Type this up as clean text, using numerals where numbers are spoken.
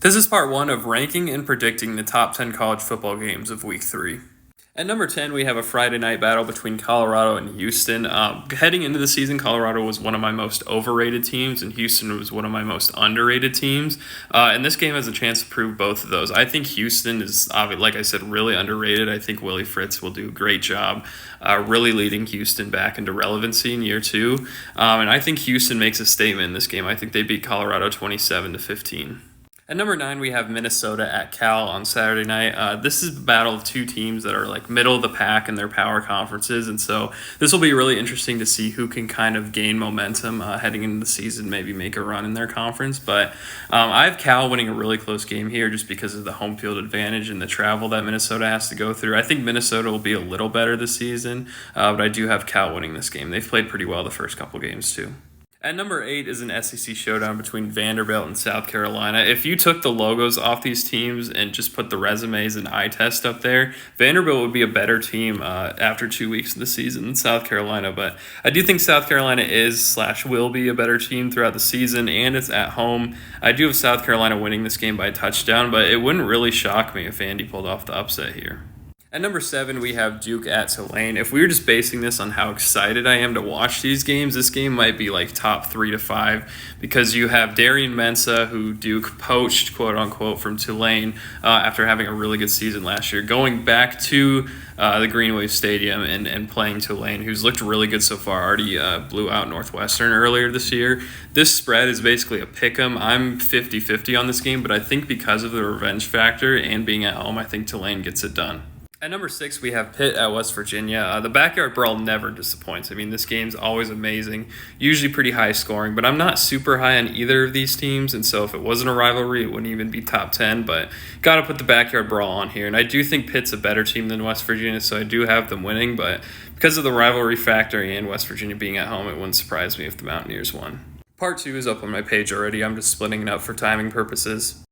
This is part one of ranking and predicting the top 10 college football games of week 3. At number 10, we have a Friday night battle between Colorado and Houston. Heading into the season, Colorado was one of my most overrated teams, and Houston was one of my most underrated teams. And this game has a chance to prove both of those. I think Houston is, like I said, really underrated. I think Willie Fritz will do a great job really leading Houston back into relevancy in year 2. And I think Houston makes a statement in this game. I think they beat Colorado 27-15. At number 9, we have Minnesota at Cal on Saturday night. This is a battle of two teams that are like middle of the pack in their power conferences, and so this will be really interesting to see who can kind of gain momentum heading into the season, maybe make a run in their conference. But I have Cal winning a really close game here just because of the home field advantage and the travel that Minnesota has to go through. I think Minnesota will be a little better this season, but I do have Cal winning this game. They've played pretty well the first couple games too. At number 8 is an SEC showdown between Vanderbilt and South Carolina. If you took the logos off these teams and just put the resumes and eye test up there, Vanderbilt would be a better team after 2 weeks of the season than South Carolina. But I do think South Carolina is/will be a better team throughout the season, and it's at home. I do have South Carolina winning this game by a touchdown, but it wouldn't really shock me if Vandy pulled off the upset here. At number 7, we have Duke at Tulane. If we were just basing this on how excited I am to watch these games, this game might be like top 3 to 5 because you have Darian Mensah, who Duke poached, quote unquote, from Tulane after having a really good season last year, going back to the Greenway Stadium and playing Tulane, who's looked really good so far. Already blew out Northwestern earlier this year. This spread is basically a pick 'em. I'm 50-50 on this game, but I think because of the revenge factor and being at home, I think Tulane gets it done. At number 6, we have Pitt at West Virginia. The backyard brawl never disappoints. I mean, this game's always amazing, usually pretty high scoring, but I'm not super high on either of these teams, and so if it wasn't a rivalry, it wouldn't even be top 10, but got to put the backyard brawl on here. And I do think Pitt's a better team than West Virginia, so I do have them winning, but because of the rivalry factor and West Virginia being at home, it wouldn't surprise me if the Mountaineers won. Part 2 is up on my page already. I'm just splitting it up for timing purposes.